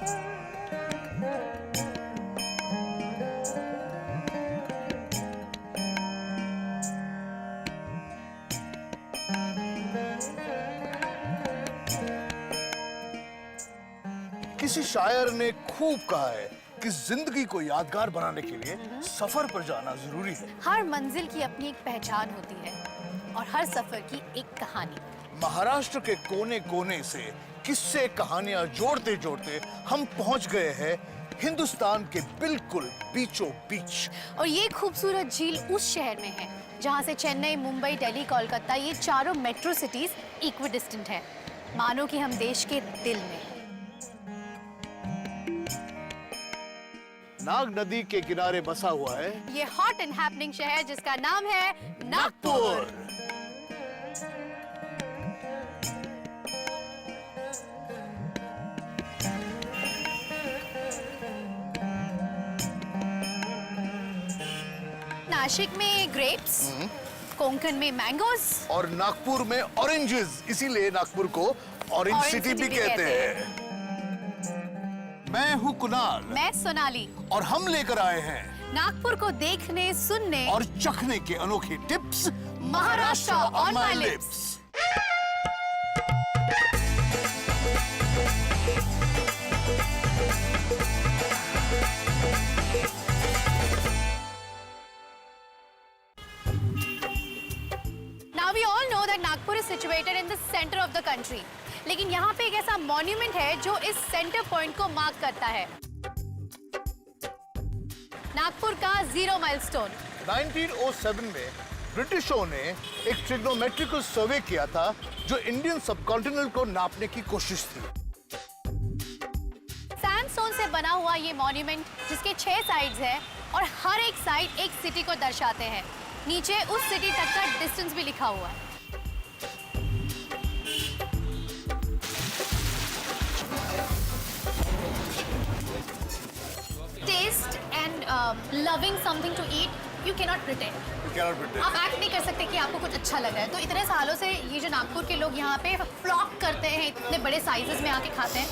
किसी शायर ने खूब कहा है कि जिंदगी को यादगार बनाने के लिए सफर पर जाना जरूरी है। हर मंजिल की अपनी एक पहचान होती है और हर सफर की एक कहानी। महाराष्ट्र के कोने कोने से किस्से कहानियां जोड़ते जोड़ते हम पहुंच गए हैं हिंदुस्तान के बिल्कुल बीचों बीच। और ये खूबसूरत झील उस शहर में है जहाँ से चेन्नई, मुंबई, दिल्ली, कोलकाता ये चारों मेट्रो सिटीज इक्विडिस्टेंट है। मानो कि हम देश के दिल में हैं। नाग नदी के किनारे बसा हुआ है ये हॉट एंड हैपनिंग शहर जिसका नाम है नागपुर। नासिक में ग्रेप्स, कोंकण में मैंगोज और नागपुर में ऑरेंजेस, इसीलिए नागपुर को ऑरेंज सिटी भी कहते हैं। मैं हूँ कुणाल, मैं सोनाली और हम लेकर आए हैं नागपुर को देखने, सुनने और चखने के अनोखे tips Maharashtra on my lips. Now we all know that Nagpur is situated in the center of the country. लेकिन यहाँ पे एक ऐसा मॉन्यूमेंट है जो इस सेंटर पॉइंट को मार्क करता है। नागपुर का 0 माइलस्टोन। 1907 में ब्रिटिशों ने एक ट्रिग्नोमेट्रिकल सर्वे किया था जो इंडियन सबकॉन्टिनेंट को नापने की कोशिश थी। सैंडस्टोन से बना हुआ ये मॉन्यूमेंट जिसके 6 साइड्स हैं और हर एक साइड एक सिटी को दर्शाते हैं। नीचे उस सिटी तक का डिस्टेंस भी लिखा हुआ है। Taste and loving something to eat, you cannot pretend. You cannot pretend. आप एक्ट नहीं कर सकते कि आपको कुछ अच्छा लग रहा है। तो इतने सालों से ये जो नागपुर के लोग यहाँ पे फ्लॉक करते हैं, इतने बड़े साइजेस में आके खाते हैं,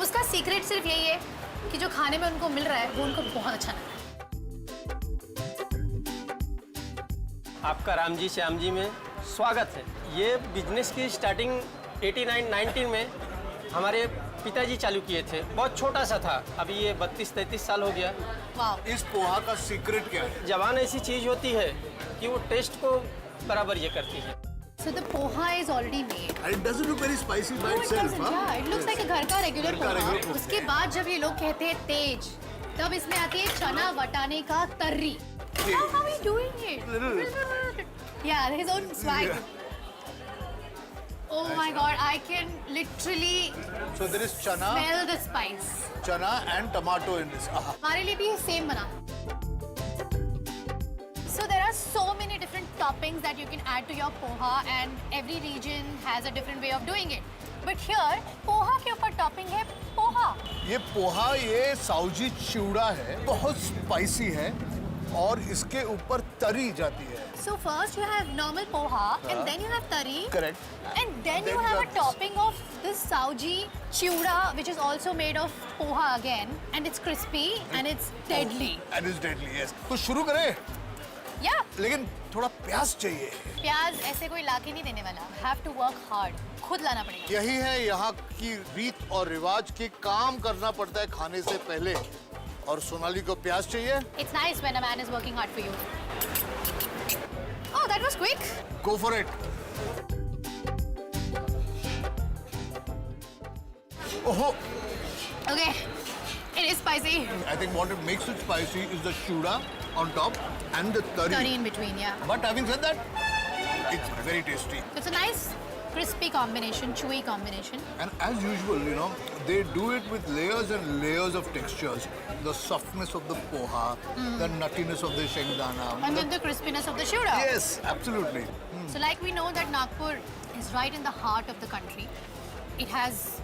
उसका सीक्रेट सिर्फ यही है कि जो खाने में उनको मिल रहा है वो उनको बहुत अच्छा लगता है। आपका राम जी श्याम जी में स्वागत है। ये बिजनेस की स्टार्टिंग 89-90 में हमारे पिताजी चालू किए थे। बहुत छोटा सा था, अभी ये 32-33 साल हो गया। वाव। इस पोहा का सीक्रेट क्या है? जवान ऐसी चीज होती है कि वो टेस्ट को बराबर ये करती है। So the poha is already made. And it doesn't look very spicy by No, it itself, doesn't. huh? Yeah, it looks like a घर का रेगुलर घर का पोहा। regular पोहा। उसके बाद जब ये लोग कहते हैं तेज, तब इसमें आती है चना वटाने का तर्री। How are we doing it? Yeah, his own swag. Yeah. Oh my God, I can literally So there is chana, smell the spice. chana and tomato in this. Aha. हमारे लिए भी सेम बना। So there are so many different toppings that you can add to your poha, and every region has a different way of doing it. But here, poha के ऊपर topping है पोहा। ये पोहा ये साउजी चिवड़ा है, बहुत स्पाइसी है और इसके ऊपर तरी जाती है। So first you have normal poha, and then you have tari. Correct. And then you Then have you a have topping of this sauji chiuda, which is also made of poha again, and it's crispy and it's deadly. And it's deadly, yes. तो शुरू करें? Yeah. लेकिन थोड़ा प्याज चाहिए। प्याज ऐसे कोई लाके नहीं देने वाला। Have to work hard. खुद लाना पड़ेगा। यही है यहाँ की रीत और रिवाज कि काम करना पड़ता है खाने से पहले। और सोनाली को प्याज चाहिए? It's nice when a man is working hard for you. Oh, that was quick. Go for it. Oh, Okay, it is spicy. I think what makes it spicy is the shuda on top and the tari. Curry in between, yeah. But having said that, it's very tasty. It's a nice crispy combination, chewy combination. And as usual, you know, they do it with layers and layers of textures. The softness of the poha, the nuttiness of the shengdana. And then the crispiness of the chiuda. Yes, absolutely. So like we know that Nagpur is right in the heart of the country. It has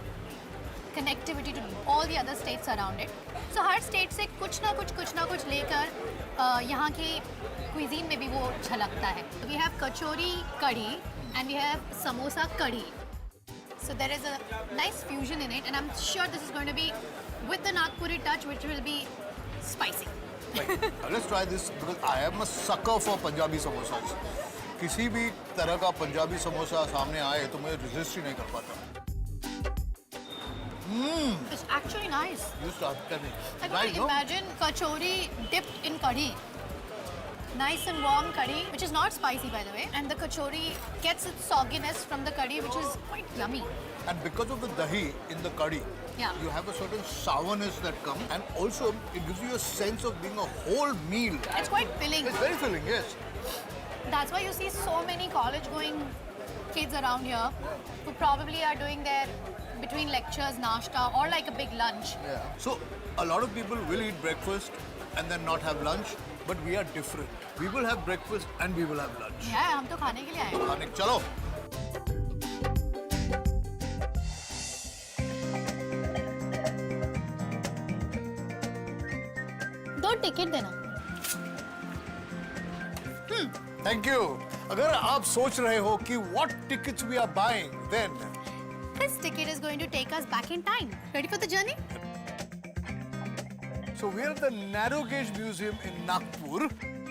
connectivity to all the other states around it. So her state से कुछ ना कुछ लेकर यहाँ की cuisine में भी वो झलकता है. We have kachori kadhi and we have samosa kadhi. So there is a nice fusion in it, and I'm sure this is going to be with the Nagpuri touch, which will be spicy. Let's try this because I am a sucker for Punjabi samosas. किसी भी तरह का पंजाबी समोसा सामने आए तो मैं resist ही नहीं कर पाता. It's actually nice. You start telling. I Right, can no? imagine kachori dipped in curry. Nice and warm curry, which is not spicy by the way. And the kachori gets its sogginess from the curry, which is quite yummy. And because of the dahi in the curry, Yeah. you have a certain sourness that comes, and also it gives you a sense of being a whole meal. It's quite filling. It's very filling, yes. That's why you see so many college-going kids around here who probably are doing their between lectures, nashta, or like a big lunch. Yeah. So a lot of people will eat breakfast and then not have lunch, but we are different. We will have breakfast and we will have lunch. Yeah, हम तो खाने के लिए आए हैं. खाने चलो. दो टिकट देना. Thank you. अगर आप सोच रहे हो कि what tickets we are buying, then This ticket is going to take us back in time. Ready for the journey? so we are at the Narrow Gauge Museum in Nagpur.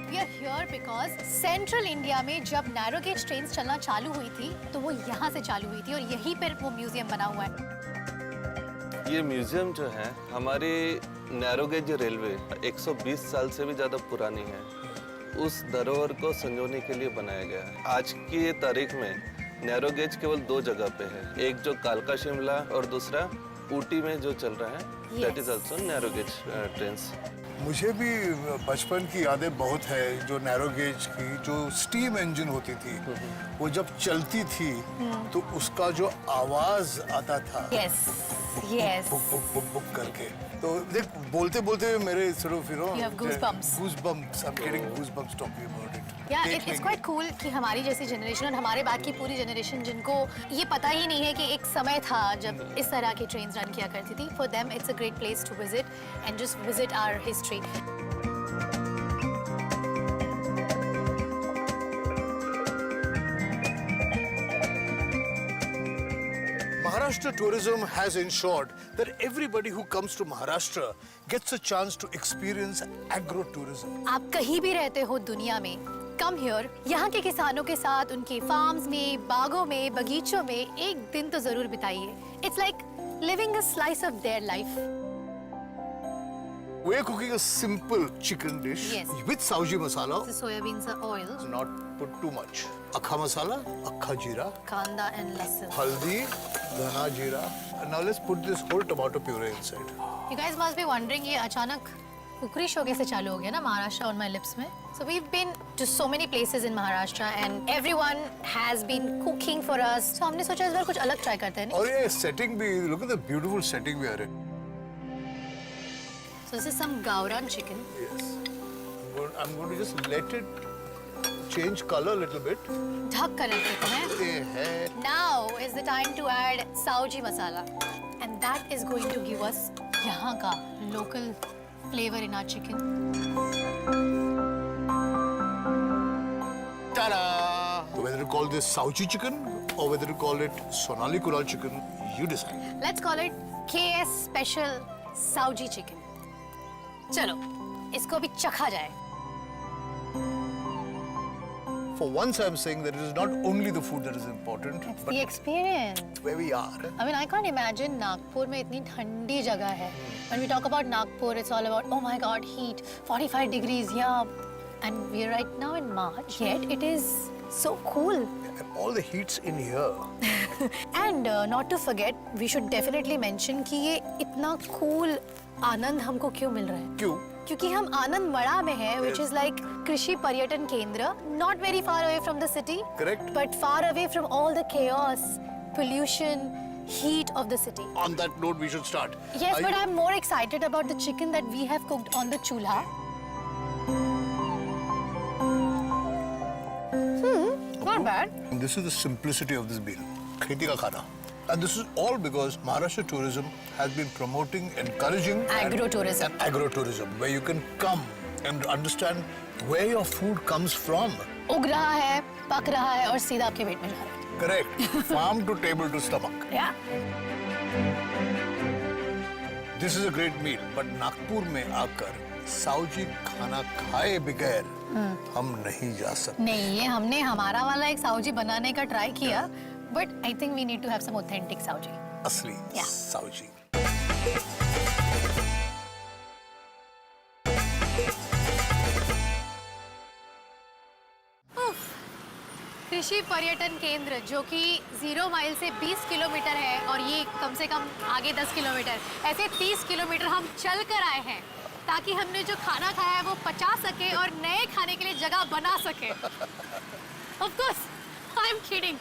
We are here because Central India में जब narrow gauge trains चलना चालू हुई थी, तो वो यहाँ से चालू हुई थी और यहीं पर वो म्यूजियम बना हुआ है. ये म्यूजियम जो है हमारी नैरो गेज रेलवे 120 साल से भी ज़्यादा पुरानी है. उस धरोहर को संजोने के लिए बनाया गया है. आज की तारीख में नैरो गेज केवल 2 जगह पे है. एक जो कालका शिमला और दूसरा ऊटी में जो चल रहा है. That is also narrow gauge trains. मुझे भी बचपन की यादें बहुत है. जो नैरो गेज की जो स्टीम इंजन होती थी, वो जब चलती थी तो उसका जो आवाज आता था, Yes, yes. Book book book book करके, तो देख बोलते बोलते मेरे सिर्फ You have goosebumps. Goosebumps. I'm getting goosebumps talking about it. Yeah, देख it's लेंगे. quite cool कि हमारी जैसी जनरेशन और हमारे बाद की पूरी जनरेशन जिनको ये पता ही नहीं है कि एक समय था जब इस तरह की ट्रेन्स रन किया करती थी. For them, it's a great place to visit and just visit our history. Maharashtra tourism has ensured that everybody who comes to Maharashtra gets a chance to experience agro-tourism. आप कहीं भी रहते हो दुनिया में, come here. यहाँ के किसानों के साथ उनके फार्म्स में, बागों में, बगीचों में एक दिन तो जरूर बिताइए. It's like living a slice of their life. We're cooking a simple chicken dish Yes. with sauji masala. The soybeans are oil, Not put too much. Akha masala, akha jeera, kanda and lasan. haldi, dhana jeera. And now let's put this whole tomato puree inside. You guys must be wondering ये अचानक कुकरी show कैसे चालू हो गया ना Maharashtra on my lips में. So we've been to so many places in Maharashtra and everyone has been cooking for us. So हमने सोचा इस बार कुछ अलग try करते हैं. और ये setting भी, look at the beautiful setting we are in. So this is some Gauran chicken. Yes. I'm going to just let it change color a little bit. ढक कर रखते हैं. ये है. Now is the time to add sauji masala, and that is going to give us यहाँ का local flavor in our chicken. Ta-da! Whether to call this sauji chicken or whether to call it Sonali Kural chicken, you decide. Let's call it KS Special Sauji Chicken. चलो, इसको भी चखा जाए. For once, I'm saying that it is not only the food that is important, but The experience. where we are. I mean, I can't imagine Nagpur में इतनी ठंडी जगह है. When we talk about Nagpur, it's all about, oh my God, heat, 45 degrees, yeah. And we're right now in March, yet it is so cool. And all the heat's in here. And not to forget, we should definitely mention कि ये इतना cool आनंद हमको क्यों मिल रहा है. क्यों? क्योंकि हम आनंद मड़ा में हैं, which is like कृषि पर्यटन केंद्र, not very far away from the city. Correct. But far away from all the chaos, pollution, heat of the city. On that note, we should start. Yes, Are but you- I'm more excited about the chicken that we have cooked on the chulha. Not bad. And this is the simplicity of this meal. Kheti ka khana. And this is all because Maharashtra tourism has been promoting, encouraging Agro-tourism. and agro-tourism, where you can come and understand where your food comes from. उग रहा है, पक रहा है और सीधा आपके पेट में जा रहा है. Correct. Farm to table to stomach. Yeah. This is a great meal, but Nagpur में आकर साउजी खाना खाए बगैर हम नहीं जा सकते. नहीं, ये हमने हमारा वाला एक साउजी बनाने का ट्राई किया, but I think we need to have some authentic Sauji. असली Yeah. साउजी. कृषि पर्यटन केंद्र जो कि 0 माइल से 20 किलोमीटर है और ये कम से कम आगे 10 किलोमीटर, ऐसे 30 किलोमीटर हम चल कर आए हैं ताकि हमने जो खाना खाया है वो पचा सके और नए खाने के लिए जगह बना सके. Of course, I'm kidding.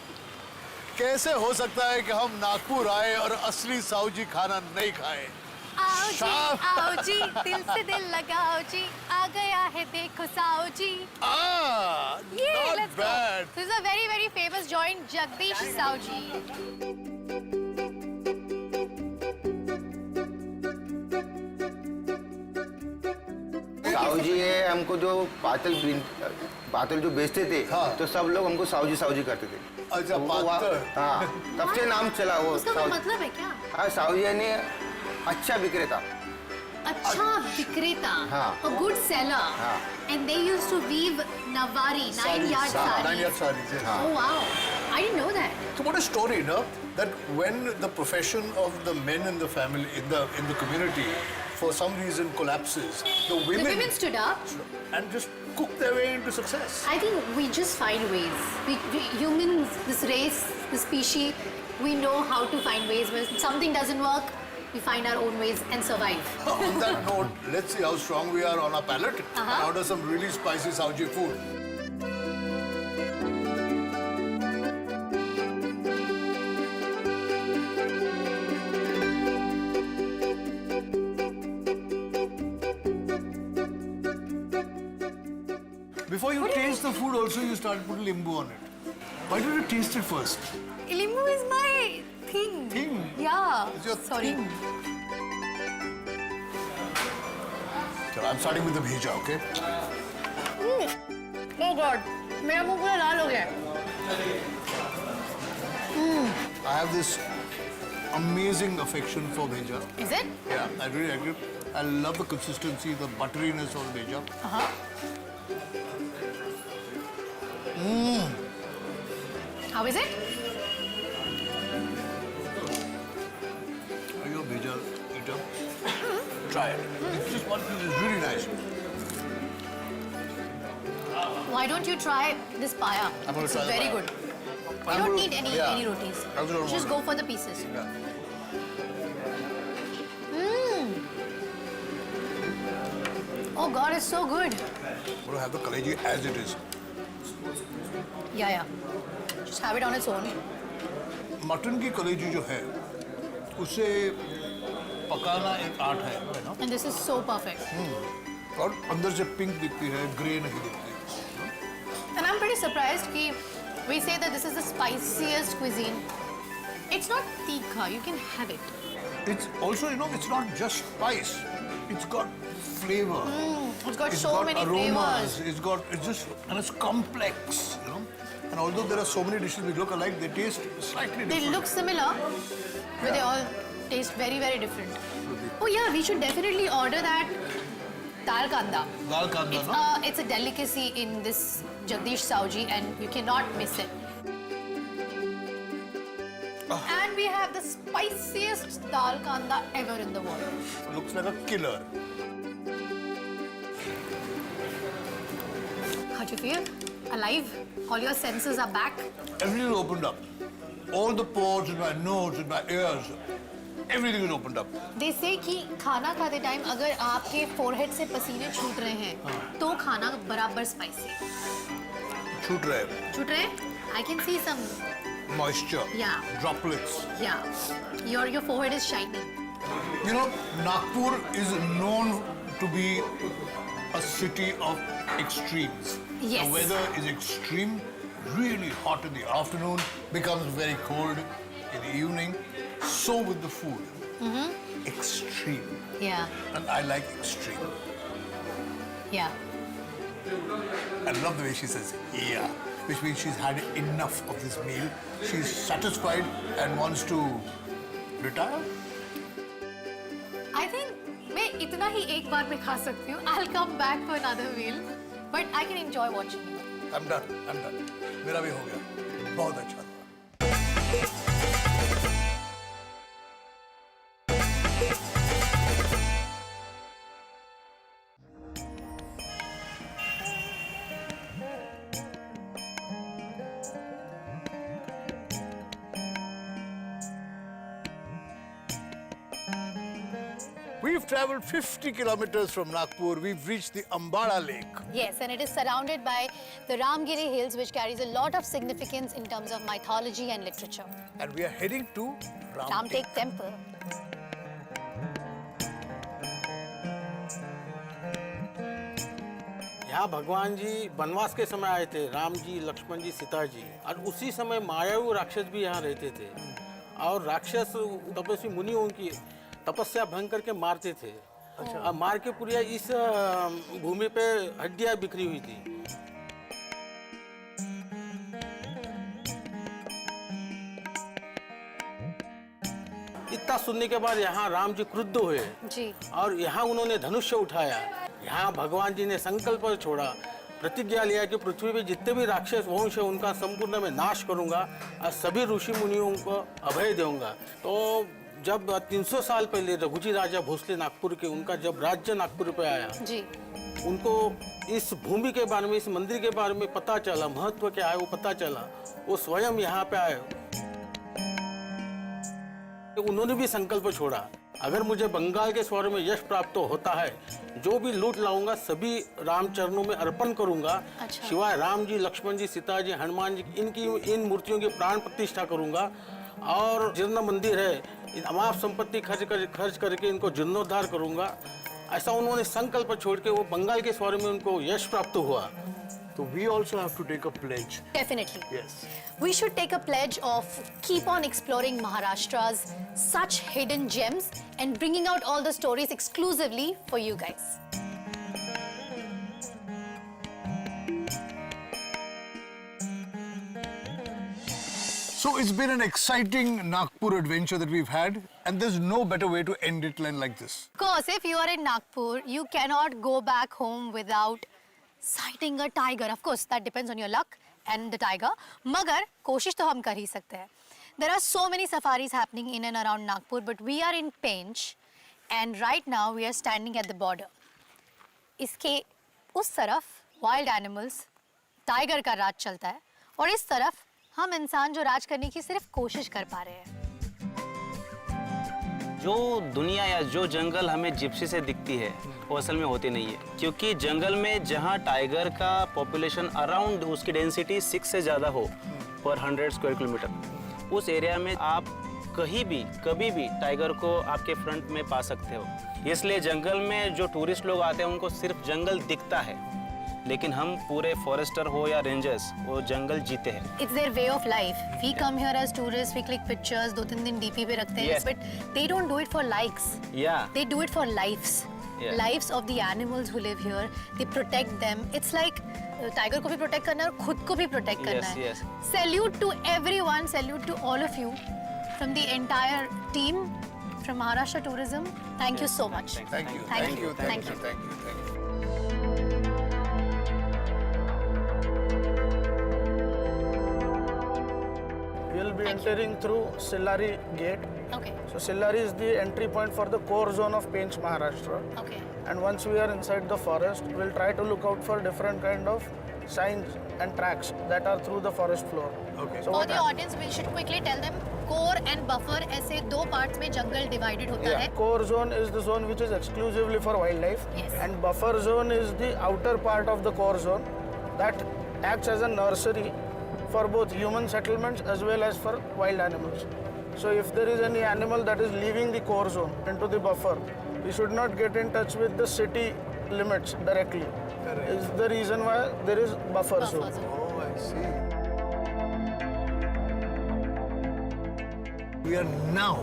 कैसे हो सकता है कि हम नागपुर आए और असली साउजी खाना नहीं खाए? आओ जी, साफ. आओ जी, दिल से दिल लगाओ जी, आ गया है देखो साओ जी. Yeah, Not let's bad. go. This is a very, very famous joint, Jagdish Saoji. Sahu ji है हमको जो पातल जो बेचते थे, हाँ। तो सब लोग हमको साहू जी करते थे. अच्छा, हमको वहाँ- पातल. हाँ, तब से नाम चला वो उसका कोई साहू जी. मतलब है क्या? हाँ, साहू जी ने अच्छा विक्रेता. अच्छा विक्रेता, हाँ. a good seller. हाँ. And they used to weave Navari, 9-yard sarees. 9-yard sarees, yes. हाँ. Oh wow, I didn't know that. So what a story, no? That when the profession of the men in the family, in the community, for some reason collapses, the The women, women stood up. and just cook their way into success. I think we just find ways. We humans, this race, this species, we know how to find ways. When something doesn't work, we find our own ways and survive. On that note, let's see how strong we are on our palate and Uh-huh. order some really spicy Saoji food. Before you taste the food also, you start putting limbu on it. Why don't you taste it first? Limbu is my thing. Thing? Yeah. It's your Sorry. thing. So I'm starting with the bhija, okay? Oh God, मेरा मुंह पूरा लाल हो गया. I have this amazing affection for bhija. Is it? Yeah, I really agree. I love the consistency, the butteriness of the bhija. Uh-huh. How is it? Are you a bhija eater? Try it. It's just one piece. It's really nice. Why don't you try this paya? I'm gonna It's try the very paya. good. You I'm don't gonna- need any yeah. any rotis. I also don't Just want go for the pieces. Yeah. Oh God, it's so good. I'm gonna have the kaleji as it is. Yeah. Just have it on its own. Mutton की कलेजी जो है, उसे पकाना एक art है, ना? And this is so perfect. और अंदर से पिंक दिखती है, ग्रे नहीं दिखती. And I'm pretty surprised कि we say that this is the spiciest cuisine. It's not tikha, you can have it. It's also, it's not just spice. It's got flavor. It's got It's so got many aromas. flavors. And it's complex, And although there are so many dishes which look alike, they taste slightly They different. look similar, but they all taste very, very different. Oh yeah, we should definitely order that dal kanda. Dal kanda, It's no? it's a delicacy in this Jagdish Saoji and you cannot miss it. And we have the spiciest dal kanda ever in the world. Looks like a killer. How do you feel? Alive? All your senses are back? Everything is opened up. All the pores in my nose, in my ears, everything is opened up. They say कि खाना खाते time अगर आपके forehead से पसीने छूट रहे हैं तो खाना बराबर स्पाइसी है. छूट रहे हैं. छूट रहे हैं? I can see some. Moisture. Yeah. Droplets. Yeah. Your forehead is shiny. Nagpur is known to be a city of extremes. Yes. The weather is extreme, really hot in the afternoon, becomes very cold in the evening. So with the food. Extreme. Yeah. And I like extreme. Yeah. I love the way she says, yeah. which means she's had enough of this meal. She's satisfied and wants to retire. I think मैं इतना ही एक बार में खा सकती हूँ. I'll come back for another meal, but I can enjoy watching you. I'm done. मेरा भी हो गया. बहुत अच्छा था. We've traveled 50 kilometers from Nagpur. We've reached the Ambala Lake. Yes, and it is surrounded by the Ramgiri Hills, which carries a lot of significance in terms of mythology and literature. And we are heading to Ramtek Temple. यहाँ भगवान जी वनवास के समय आए थे, राम जी, लक्ष्मण जी, सीता जी, और उसी समय मायावी राक्षस भी यहाँ रहते थे और राक्षस तपस्वी मुनियों की तपस्या भंग करके मारते थे। अच्छा। मार के पूरी इस भूमि पे हड्डियां बिखरी हुई थी। इतना सुनने के बाद यहाँ राम जी क्रुद्ध हुए जी। और यहाँ उन्होंने धनुष्य उठाया। यहाँ भगवान जी ने संकल्प छोड़ा, प्रतिज्ञा लिया कि पृथ्वी पे जितने भी राक्षस वंश है उनका संपूर्ण मैं नाश करूंगा और सभी ऋषि मुनियों को अभय दूंगा। तो जब 300 साल पहले रघुजी राजा भोसले नागपुर के, उनका जब राज्य नागपुर पे आया जी, उनको इस भूमि के बारे में, इस मंदिर के बारे में पता चला, महत्व क्या है वो पता चला, वो स्वयं यहाँ पे आए। उन्होंने भी संकल्प छोड़ा, अगर मुझे बंगाल के स्वर में यश प्राप्त होता है, जो भी लूट लाऊंगा सभी राम चरणों में अर्पण करूंगा। अच्छा। शिवाय राम जी, लक्ष्मण जी, सीता जी, हनुमान जी, इन मूर्तियों की प्राण प्रतिष्ठा करूंगा और जीर्ण मंदिर है, अमाप संपत्ति खर्च करके इनको जीर्णोद्धार करूंगा। ऐसा उन्होंने संकल्प छोड़ के वो बंगाल के स्वर में उनको यश प्राप्त हुआ। So we also have to take a pledge. Definitely. Yes. We should take a pledge of keep on exploring Maharashtra's such hidden gems and bringing out all the stories exclusively for you guys. So it's been an exciting Nagpur adventure that we've had, and there's no better way to end it than like this. Of course, if you are in Nagpur, you cannot go back home without sighting a tiger. Of course, that depends on your luck and the tiger. Magar, कोशिश तो हम कर ही सकते हैं. There are so many safaris happening in and around Nagpur, but we are in Pench, and right now we are standing at the border. इसके उस तरफ wild animals, tiger का राज चलता है, और इस तरफ हम इंसान जो राज करने की सिर्फ कोशिश कर पा रहे हैं. जो दुनिया या जो जंगल हमें जिप्सी से दिखती है वो असल में होती नहीं है, क्योंकि जंगल में जहाँ टाइगर का पॉपुलेशन अराउंड उसकी डेंसिटी 6 से ज़्यादा हो पर 100 स्क्वायर किलोमीटर, उस एरिया में आप कहीं भी कभी भी टाइगर को आपके फ्रंट में पा सकते हो. इसलिए जंगल में जो टूरिस्ट लोग आते हैं उनको सिर्फ जंगल दिखता है, लेकिन हम पूरे फॉरेस्टर हो या रेंजर्स वो जंगल जीते हैं. It's their way of life. We come here as tourists, we click pictures, 2-3 दिन DP पे रखते हैं, Yes. but they don't do it for likes. Yeah. They do it for lives. Yeah. Lives of the animals who live here. They protect them. It's like tiger को भी protect करना है और खुद को भी protect करना Yes, है. yes. Salute to everyone. Salute to all of you from the entire team from Maharashtra Tourism. Thank you so much. Thank you. Thank you. Thank you. Thank you. Thank you. Thank you. We'll be entering through Sillari Gate. Okay. So Sillari is the entry point for the core zone of Pench, Maharashtra. Okay. And once we are inside the forest, we'll try to look out for different kind of signs and tracks that are through the forest floor. Okay. So For what the audience, we should quickly tell them core and buffer ऐसे दो parts में जंगल divided होता है. core zone is the zone which is exclusively for wildlife. Yes. And buffer zone is the outer part of the core zone that acts as a nursery for both human settlements as well as for wild animals. So if there is any animal that is leaving the core zone into the buffer, we should not get in touch with the city limits directly. Is the reason why there is buffer Buffer zone. zone. Oh, I see. We are now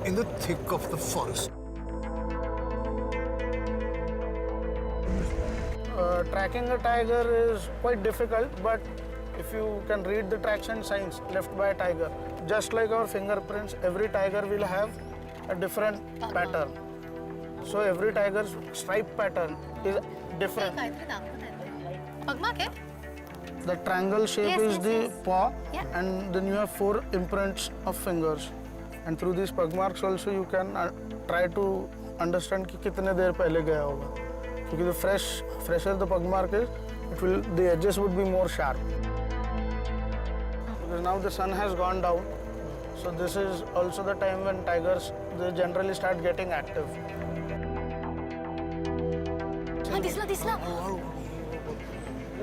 in the thick of the forest. Tracking a tiger is quite difficult, but if you can read the traction signs left by a tiger, just like our fingerprints, every tiger will have a different pattern. So every tiger's stripe pattern is different. पगमा क्या? The triangle shape Yes, is yes, the yes. paw, Yeah. and then you have 4 imprints of fingers. And through these pug marks also you can try to understand कि कितने देर पहले गया होगा. क्योंकि the fresher the pug mark is, the edges would be more sharp. Because now the sun has gone down, so this is also the time when tigers they generally start getting active. हाँ दिसला.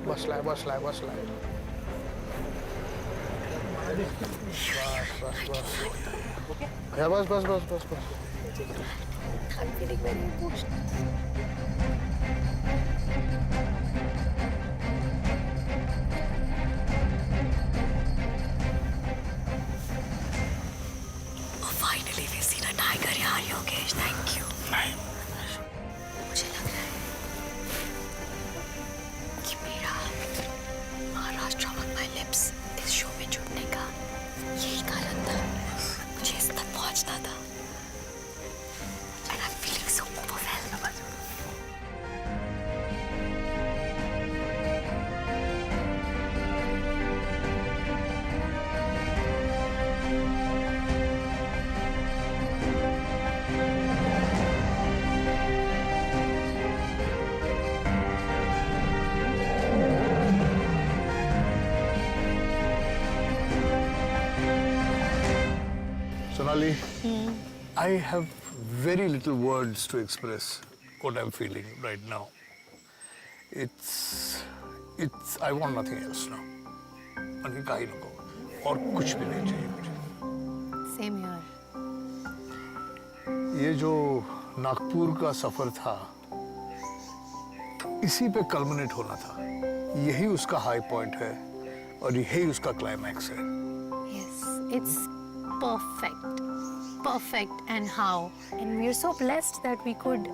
बसलाय. बस. Yeah, बस. I'm feeling very emotional. Finally, we've seen a tiger yaar, Yogesh. Thank you. मुझे लग रहा है कि मेरा महाराष्ट्र on my lips इस शो में जुड़ने का यही कारण था. मुझे इस तक पहुंचना था. And I'm feeling so overwhelmed. Sonali, I have very little words to express what I'm feeling right now. It's I want nothing else now. अभी कहीं ना को और कुछ भी नहीं चाहिए मुझे. Same here. ये जो नागपुर का सफर था, इसी पे कल्मिनेट होना था. यही उसका हाई पॉइंट है और यही उसका क्लाइमैक्स है. Yes, it's perfect, and how? And we're so blessed that we could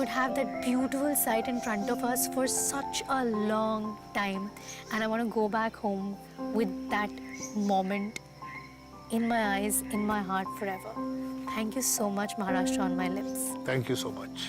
have that beautiful sight in front of us for such a long time. And I want to go back home with that moment in my eyes, in my heart forever. Thank you so much, Maharashtra on my lips. Thank you so much.